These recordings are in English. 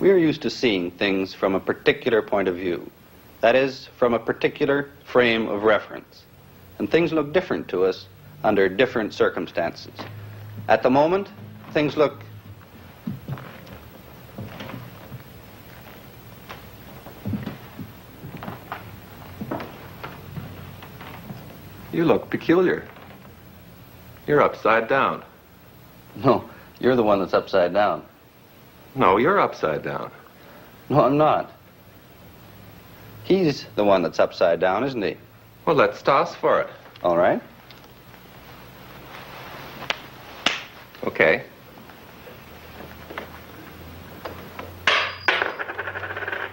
We are used to seeing things from a particular point of view. That is, from a particular frame of reference. And things look different to us under different circumstances. At the moment, things look You look peculiar. You're upside down. No, you're the one that's upside down. No, you're upside down. No, I'm not. He's the one that's upside down, isn't he? Well, let's toss for it. All right. Okay.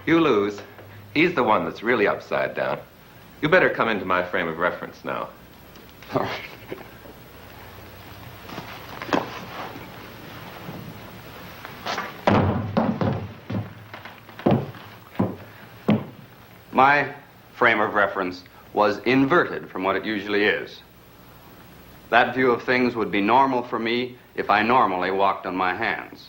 You lose. He's the one that's really upside down. You better come into my frame of reference now. All right. My frame of reference was inverted from what it usually is. That view of things would be normal for me if I normally walked on my hands.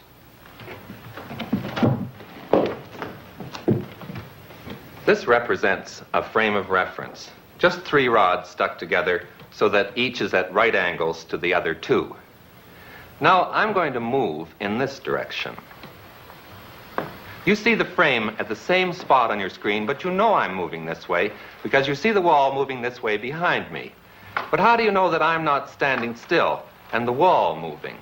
This represents a frame of reference. Just 3 rods stuck together so that each is at right angles to the other 2. Now I'm going to move in this direction. You see the frame at the same spot on your screen, but you know I'm moving this way because you see the wall moving this way behind me. But how do you know that I'm not standing still and the wall moving?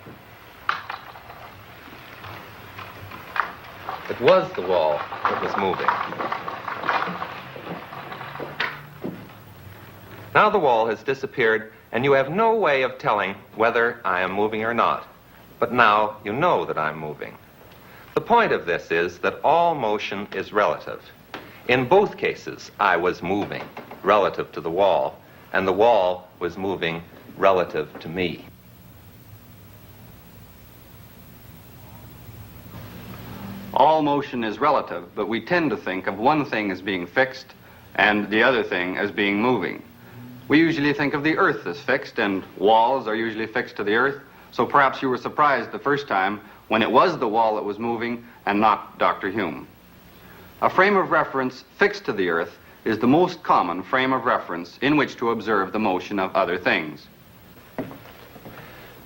It was the wall that was moving. Now the wall has disappeared, and you have no way of telling whether I am moving or not. But now you know that I'm moving. The point of this is that all motion is relative. In both cases, I was moving relative to the wall, and the wall was moving relative to me. All motion is relative, but we tend to think of one thing as being fixed and the other thing as being moving. We usually think of the earth as fixed, and walls are usually fixed to the earth, so perhaps you were surprised the first time when it was the wall that was moving and not Dr. Hume. A frame of reference fixed to the earth is the most common frame of reference in which to observe the motion of other things.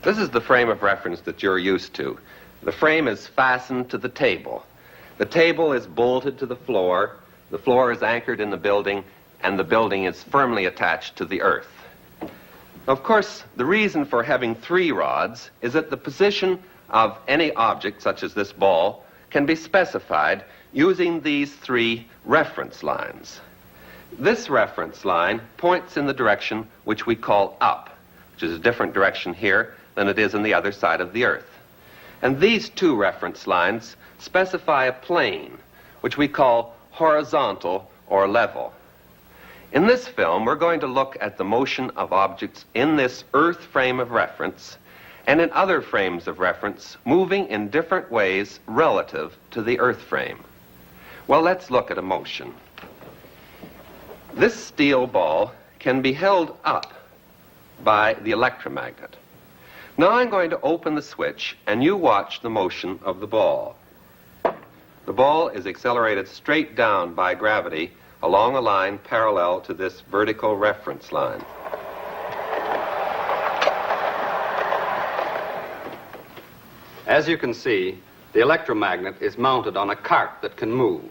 This is the frame of reference that you're used to. The frame is fastened to the table. The table is bolted to the floor is anchored in the building, and the building is firmly attached to the earth. Of course, the reason for having 3 rods is that the position of any object, such as this ball, can be specified using these 3 reference lines. This reference line points in the direction which we call up, which is a different direction here than it is on the other side of the earth. And these 2 reference lines specify a plane, which we call horizontal or level. In this film, we're going to look at the motion of objects in this earth frame of reference and in other frames of reference moving in different ways relative to the earth frame. Well, let's look at a motion. This steel ball can be held up by the electromagnet. Now I'm going to open the switch, and you watch the motion of the ball. The ball is accelerated straight down by gravity along a line parallel to this vertical reference line. As you can see, the electromagnet is mounted on a cart that can move.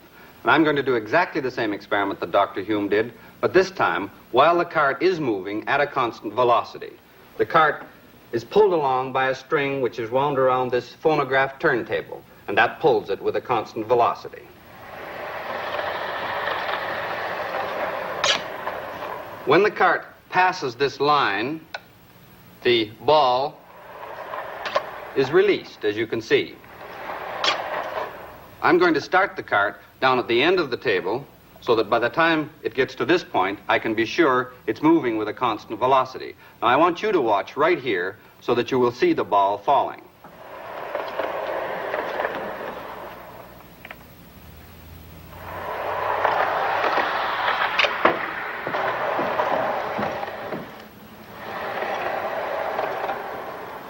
And I'm going to do exactly the same experiment that Dr. Hume did, but this time while the cart is moving at a constant velocity. The cart is pulled along by a string which is wound around this phonograph turntable, and that pulls it with a constant velocity. When the cart passes this line, the ball is released, as you can see. I'm going to start the cart down at the end of the table so that by the time it gets to this point, I can be sure it's moving with a constant velocity. Now, I want you to watch right here so that you will see the ball falling.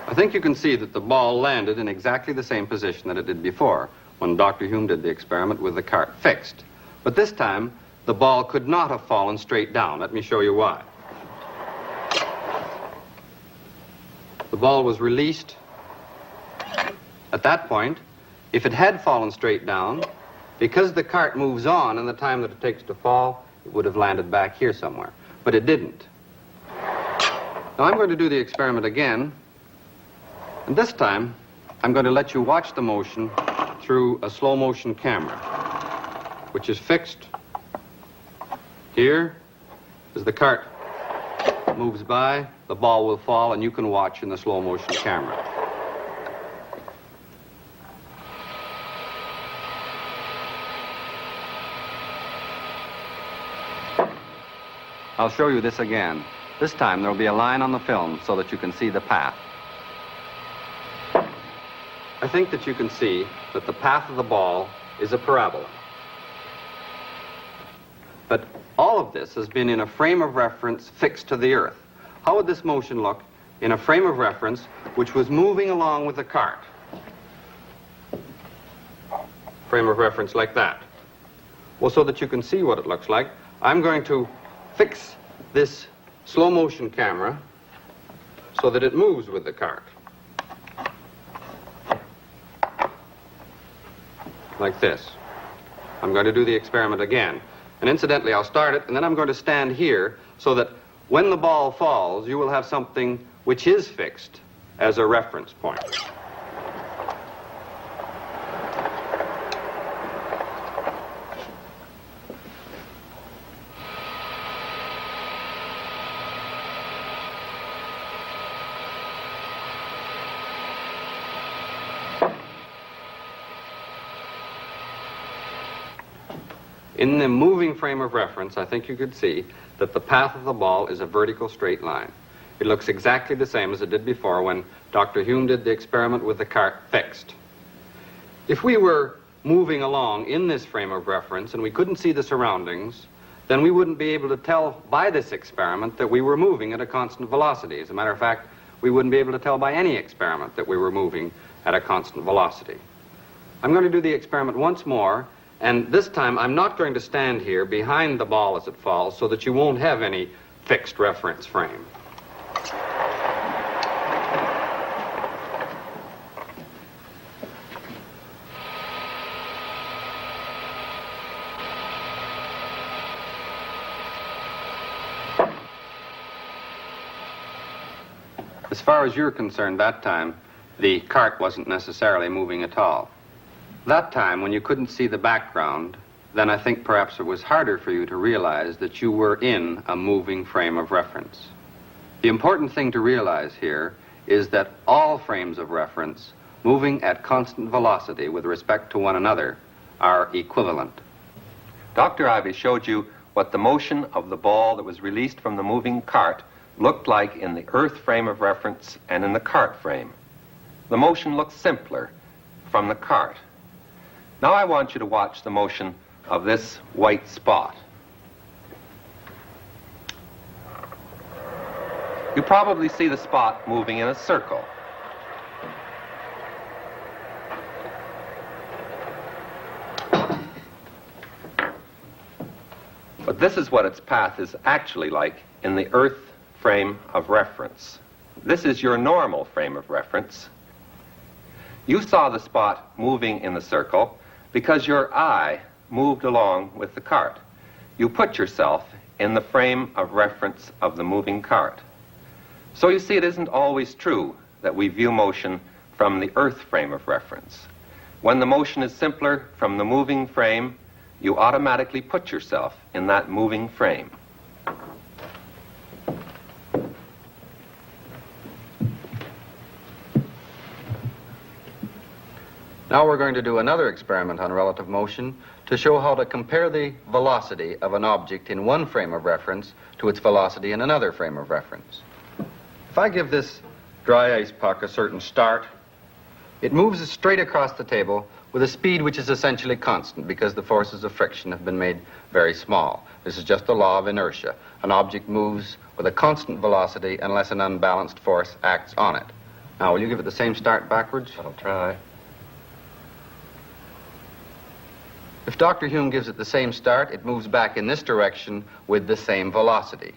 I think you can see that the ball landed in exactly the same position that it did before. when Dr. Hume did the experiment with the cart fixed. But this time, the ball could not have fallen straight down. Let me show you why. The ball was released at that point. If it had fallen straight down, because the cart moves on in the time that it takes to fall, it would have landed back here somewhere. But it didn't. Now I'm going to do the experiment again, and this time I'm going to let you watch the motion through a slow motion camera, which is fixed here. As the cart moves by, the ball will fall, and you can watch in the slow motion camera. I'll show you this again. This time there'll be a line on the film so that you can see the path. I think that you can see that the path of the ball is a parabola. But all of this has been in a frame of reference fixed to the earth. How would this motion look in a frame of reference which was moving along with the cart? Frame of reference like that. Well, so that you can see what it looks like, I'm going to fix this slow motion camera so that it moves with the cart. Like this. I'm going to do the experiment again. And incidentally, I'll start it, and then I'm going to stand here so that when the ball falls, you will have something which is fixed as a reference point. In the moving frame of reference, I think you could see that the path of the ball is a vertical straight line. It looks exactly the same as it did before when Dr. Hume did the experiment with the cart fixed. If we were moving along in this frame of reference and we couldn't see the surroundings, then we wouldn't be able to tell by this experiment that we were moving at a constant velocity. As a matter of fact, we wouldn't be able to tell by any experiment that we were moving at a constant velocity. I'm going to do the experiment once more. And this time, I'm not going to stand here behind the ball as it falls so that you won't have any fixed reference frame. As far as you're concerned, that time, the cart wasn't necessarily moving at all. That time, when you couldn't see the background, then I think perhaps it was harder for you to realize that you were in a moving frame of reference. The important thing to realize here is that all frames of reference moving at constant velocity with respect to one another are equivalent. Dr. Ivey showed you what the motion of the ball that was released from the moving cart looked like in the earth frame of reference and in the cart frame. The motion looks simpler from the cart. Now I want you to watch the motion of this white spot. You probably see the spot moving in a circle. But this is what its path is actually like in the earth frame of reference. This is your normal frame of reference. You saw the spot moving in the circle because your eye moved along with the cart. You put yourself in the frame of reference of the moving cart. So you see, it isn't always true that we view motion from the earth frame of reference. When the motion is simpler from the moving frame, you automatically put yourself in that moving frame. Now we're going to do another experiment on relative motion to show how to compare the velocity of an object in one frame of reference to its velocity in another frame of reference. If I give this dry ice puck a certain start, it moves straight across the table with a speed which is essentially constant because the forces of friction have been made very small. This is just the law of inertia. An object moves with a constant velocity unless an unbalanced force acts on it. Now, will you give it the same start backwards? I'll try. If Dr. Hume gives it the same start, it moves back in this direction with the same velocity.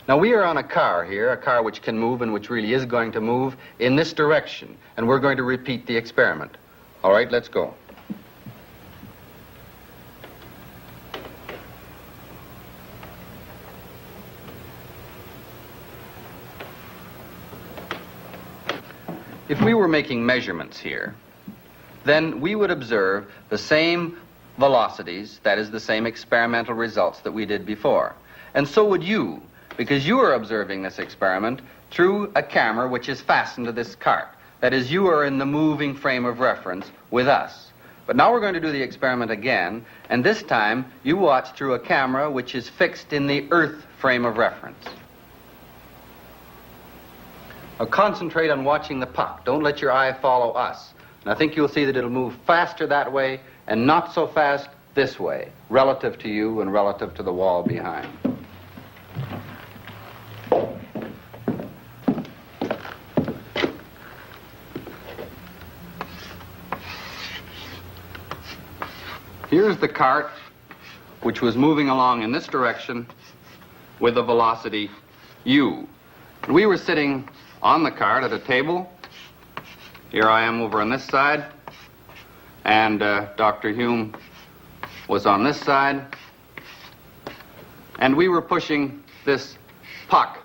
Now, we are on a car here, a car which can move and which really is going to move in this direction, and we're going to repeat the experiment. All right, let's go. If we were making measurements here, then we would observe the same velocities, that is, the same experimental results that we did before. And so would you, because you are observing this experiment through a camera which is fastened to this cart. That is, you are in the moving frame of reference with us. But now we're going to do the experiment again, and this time you watch through a camera which is fixed in the Earth frame of reference. Now concentrate on watching the puck. Don't let your eye follow us. And I think you'll see that it'll move faster that way and not so fast this way, relative to you and relative to the wall behind. Here's the cart, which was moving along in this direction with a velocity u. And we were sitting on the cart at a table. Here I am over on this side, and Dr. Hume was on this side, and we were pushing this puck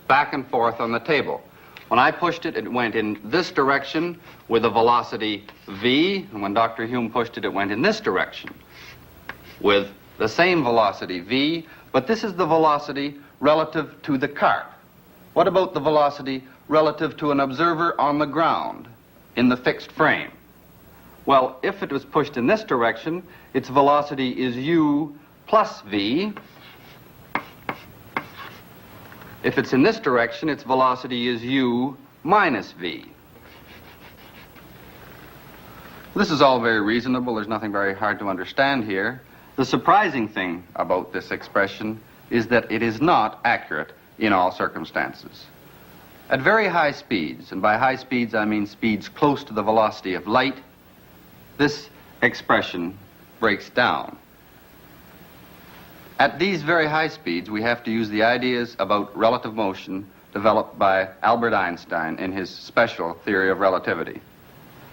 back and forth on the table. When I pushed it, it went in this direction with a velocity v, and when Dr. Hume pushed it, it went in this direction with the same velocity v, but this is the velocity relative to the cart. What about the velocity relative to an observer on the ground in the fixed frame? Well, if it was pushed in this direction, its velocity is u plus v. If it's in this direction, its velocity is u minus v. This is all very reasonable. There's nothing very hard to understand here. The surprising thing about this expression is that it is not accurate in all circumstances. At very high speeds, and by high speeds I mean speeds close to the velocity of light, this expression breaks down. At these very high speeds, we have to use the ideas about relative motion developed by Albert Einstein in his special theory of relativity.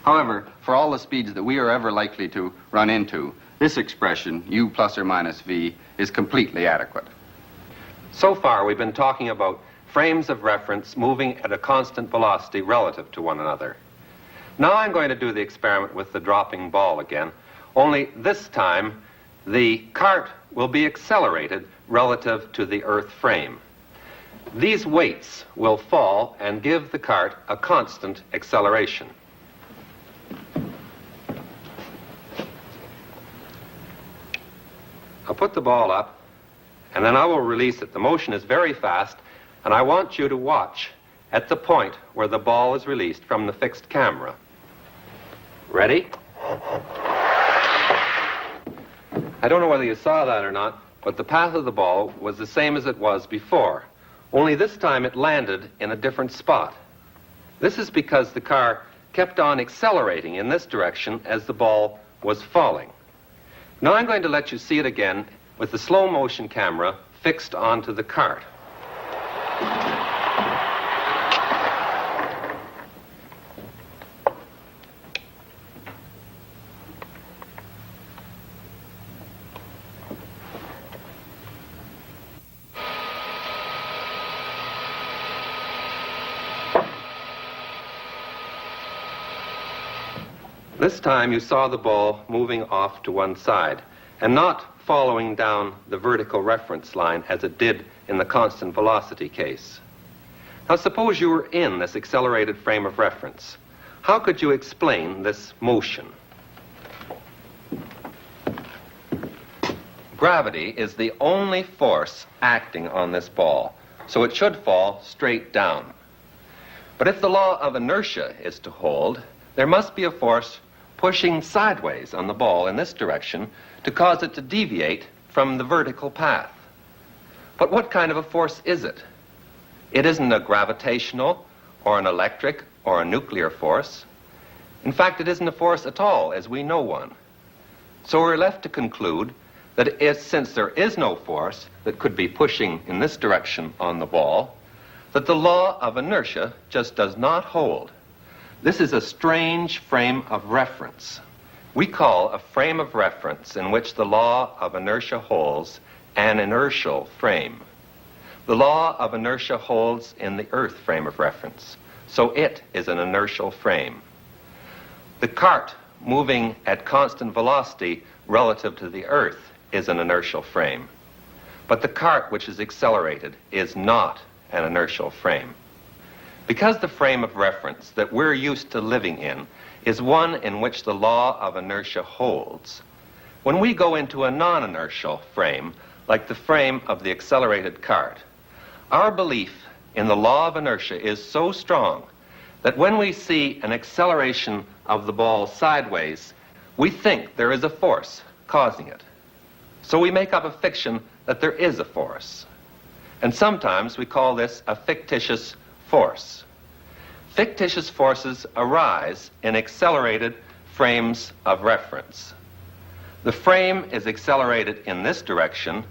However, for all the speeds that we are ever likely to run into, this expression, u plus or minus v, is completely adequate. So far, we've been talking about frames of reference moving at a constant velocity relative to one another. Now I'm going to do the experiment with the dropping ball again, only this time the cart will be accelerated relative to the Earth frame. These weights will fall and give the cart a constant acceleration. I'll put the ball up, and then I will release it. The motion is very fast, and I want you to watch at the point where the ball is released from the fixed camera. Ready? I don't know whether you saw that or not, but the path of the ball was the same as it was before, only this time it landed in a different spot. This is because the car kept on accelerating in this direction as the ball was falling. Now I'm going to let you see it again with the slow motion camera fixed onto the cart. This time you saw the ball moving off to one side and not following down the vertical reference line as it did in the constant velocity case. Now suppose you were in this accelerated frame of reference. How could you explain this motion? Gravity is the only force acting on this ball, so it should fall straight down. But if the law of inertia is to hold, there must be a force pushing sideways on the ball in this direction to cause it to deviate from the vertical path. But what kind of a force is it? It isn't a gravitational or an electric or a nuclear force. In fact, it isn't a force at all as we know one. So we're left to conclude that since there is no force that could be pushing in this direction on the ball, that the law of inertia just does not hold. This is a strange frame of reference. We call a frame of reference in which the law of inertia holds an inertial frame. The law of inertia holds in the Earth frame of reference, so it is an inertial frame. The cart moving at constant velocity relative to the Earth is an inertial frame. But the cart which is accelerated is not an inertial frame. Because the frame of reference that we're used to living in is one in which the law of inertia holds, when we go into a non-inertial frame, like the frame of the accelerated cart, our belief in the law of inertia is so strong that when we see an acceleration of the ball sideways, we think there is a force causing it. So we make up a fiction that there is a force. And sometimes we call this a fictitious force. Fictitious forces arise in accelerated frames of reference. The frame is accelerated in this direction,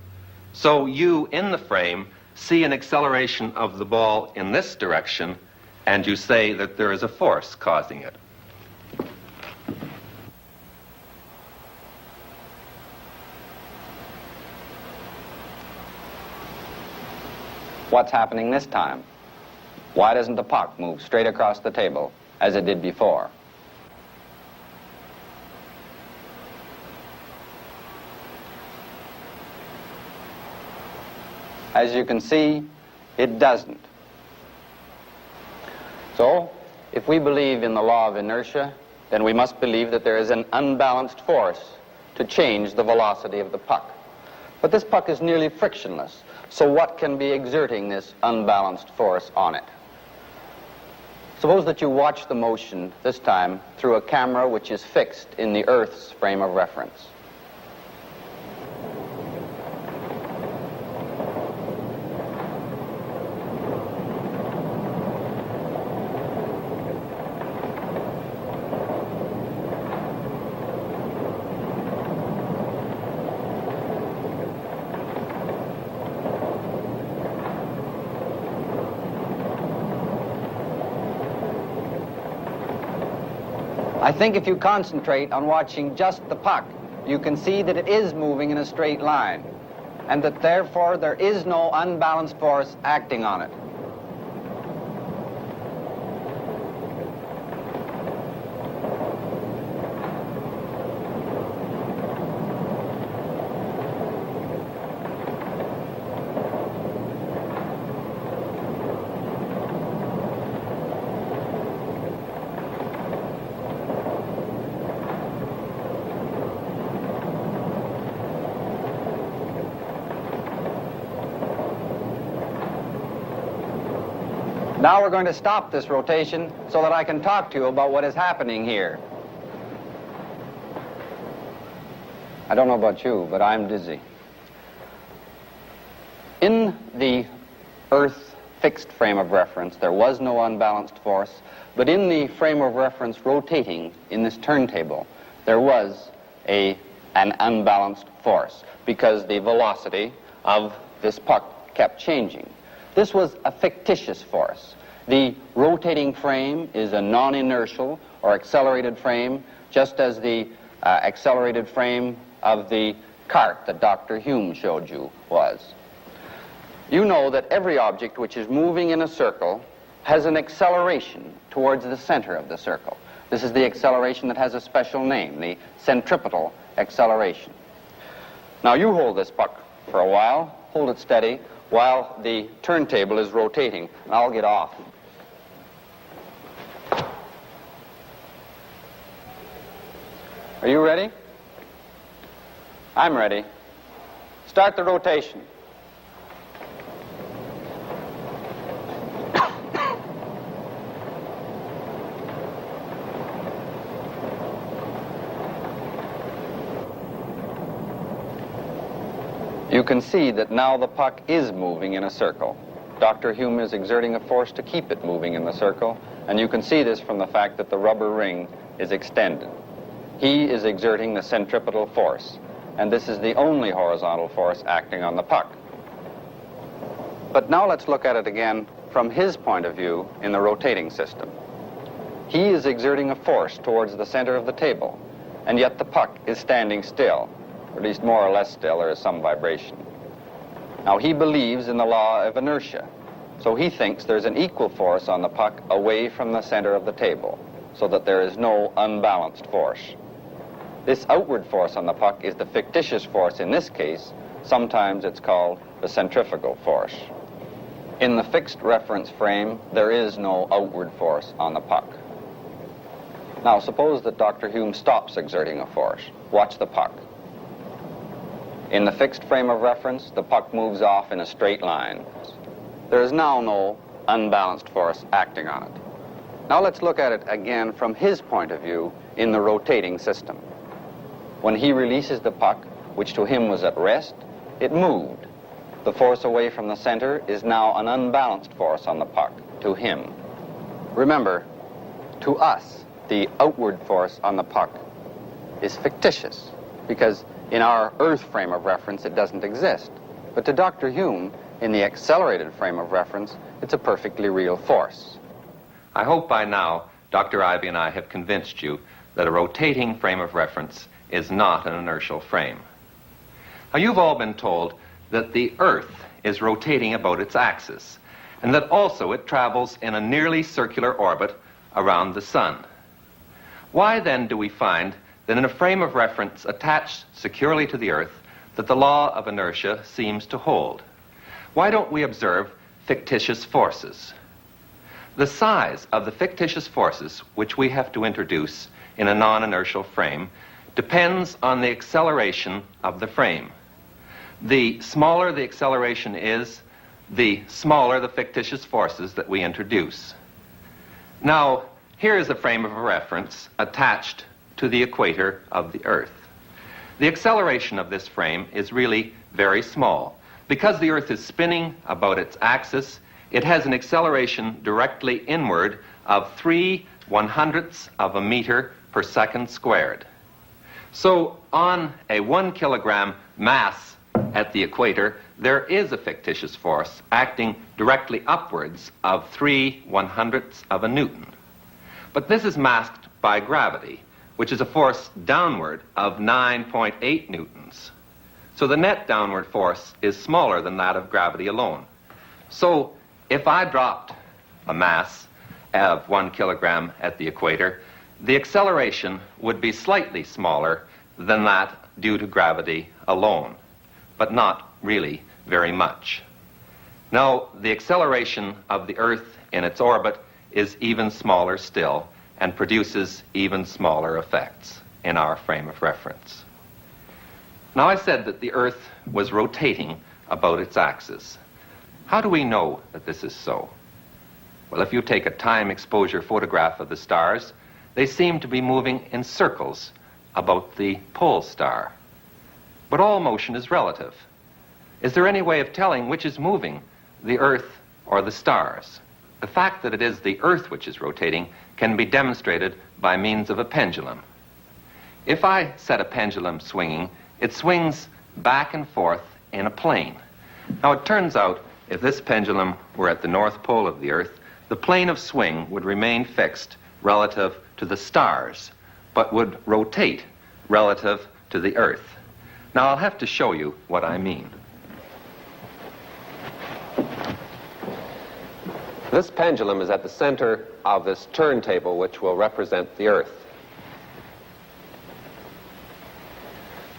so you in the frame see an acceleration of the ball in this direction, and you say that there is a force causing it. What's happening this time? Why doesn't the puck move straight across the table as it did before? As you can see, it doesn't. So, if we believe in the law of inertia, then we must believe that there is an unbalanced force to change the velocity of the puck. But this puck is nearly frictionless, so what can be exerting this unbalanced force on it? Suppose that you watch the motion, this time, through a camera which is fixed in the Earth's frame of reference. I think if you concentrate on watching just the puck, you can see that it is moving in a straight line, and that therefore there is no unbalanced force acting on it. Now we're going to stop this rotation so that I can talk to you about what is happening here. I don't know about you, but I'm dizzy. In the Earth fixed frame of reference, there was no unbalanced force, but in the frame of reference rotating in this turntable, there was an unbalanced force because the velocity of this puck kept changing. This was a fictitious force. The rotating frame is a non-inertial or accelerated frame, just as the accelerated frame of the cart that Dr. Hume showed you was. You know that every object which is moving in a circle has an acceleration towards the center of the circle. This is the acceleration that has a special name, the centripetal acceleration. Now you hold this puck for a while, hold it steady, while the turntable is rotating, and I'll get off. Are you ready? I'm ready. Start the rotation. You can see that now the puck is moving in a circle. Dr. Hume is exerting a force to keep it moving in the circle, and you can see this from the fact that the rubber ring is extended. He is exerting the centripetal force, and this is the only horizontal force acting on the puck. But now let's look at it again from his point of view in the rotating system. He is exerting a force towards the center of the table, and yet the puck is standing still, or at least more or less still. There is some vibration. Now, he believes in the law of inertia, so he thinks there's an equal force on the puck away from the center of the table, so that there is no unbalanced force. This outward force on the puck is the fictitious force in this case. Sometimes it's called the centrifugal force. In the fixed reference frame, there is no outward force on the puck. Now, suppose that Dr. Hume stops exerting a force. Watch the puck. In the fixed frame of reference, the puck moves off in a straight line. There is now no unbalanced force acting on it. Now let's look at it again from his point of view in the rotating system. When he releases the puck, which to him was at rest, it moved. The force away from the center is now an unbalanced force on the puck, to him. Remember, to us, the outward force on the puck is fictitious, because in our Earth frame of reference, it doesn't exist. But to Dr. Hume, in the accelerated frame of reference, it's a perfectly real force. I hope by now Dr. Ivey and I have convinced you that a rotating frame of reference is not an inertial frame. Now, you've all been told that the Earth is rotating about its axis, and that also it travels in a nearly circular orbit around the Sun. Why then do we find that in a frame of reference attached securely to the Earth that the law of inertia seems to hold? Why don't we observe fictitious forces? The size of the fictitious forces which we have to introduce in a non-inertial frame depends on the acceleration of the frame. The smaller the acceleration is, the smaller the fictitious forces that we introduce. Now, here is a frame of reference attached to the equator of the Earth. The acceleration of this frame is really very small. Because the Earth is spinning about its axis, it has an acceleration directly inward of 3/100ths of a meter per second squared. So on a 1 kilogram mass at the equator, there is a fictitious force acting directly upwards of 3/100ths of a Newton. But this is masked by gravity, which is a force downward of 9.8 newtons. So the net downward force is smaller than that of gravity alone. So if I dropped a mass of 1 kilogram at the equator, the acceleration would be slightly smaller than that due to gravity alone, but not really very much. Now, the acceleration of the Earth in its orbit is even smaller still and produces even smaller effects in our frame of reference. Now, I said that the Earth was rotating about its axis. How do we know that this is so? Well, if you take a time exposure photograph of the stars, they seem to be moving in circles about the pole star. But all motion is relative. Is there any way of telling which is moving, the Earth or the stars? The fact that it is the Earth which is rotating can be demonstrated by means of a pendulum. If I set a pendulum swinging, it swings back and forth in a plane. Now, it turns out if this pendulum were at the North Pole of the Earth, the plane of swing would remain fixed relative to the stars, but would rotate relative to the Earth. Now, I'll have to show you what I mean. This pendulum is at the center of this turntable, which will represent the Earth.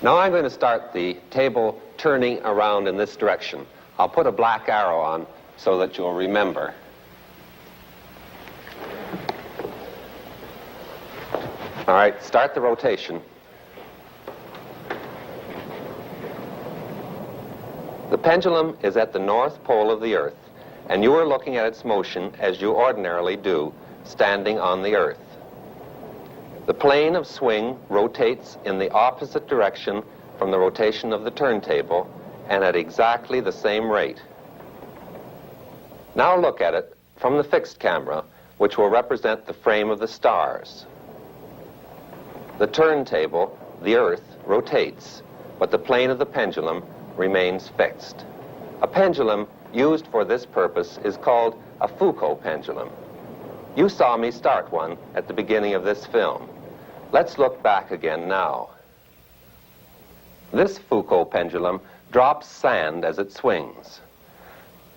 Now I'm going to start the table turning around in this direction. I'll put a black arrow on so that you'll remember. All right, start the rotation. The pendulum is at the North Pole of the Earth, and you are looking at its motion as you ordinarily do, standing on the Earth. The plane of swing rotates in the opposite direction from the rotation of the turntable and at exactly the same rate. Now look at it from the fixed camera, which will represent the frame of the stars. The turntable, the Earth, rotates, but the plane of the pendulum remains fixed. A pendulum used for this purpose is called a Foucault pendulum. You saw me start one at the beginning of this film. Let's look back again now. This Foucault pendulum drops sand as it swings.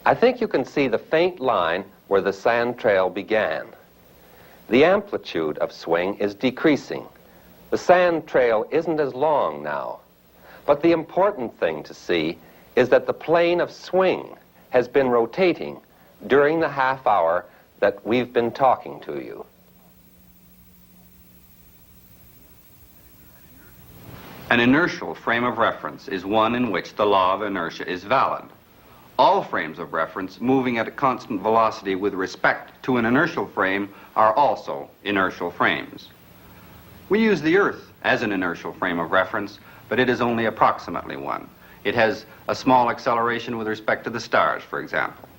I think you can see the faint line where the sand trail began. The amplitude of swing is decreasing. The sand trail isn't as long now. But the important thing to see is that the plane of swing has been rotating during the half hour that we've been talking to you. An inertial frame of reference is one in which the law of inertia is valid. All frames of reference moving at a constant velocity with respect to an inertial frame are also inertial frames. We use the Earth as an inertial frame of reference, but it is only approximately one. It has a small acceleration with respect to the stars, for example.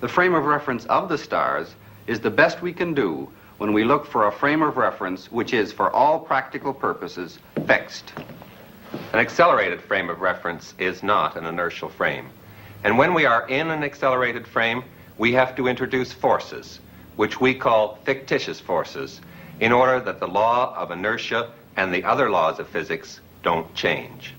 The frame of reference of the stars is the best we can do when we look for a frame of reference which is, for all practical purposes, fixed. An accelerated frame of reference is not an inertial frame. And when we are in an accelerated frame, we have to introduce forces, which we call fictitious forces, in order that the law of inertia and the other laws of physics don't change.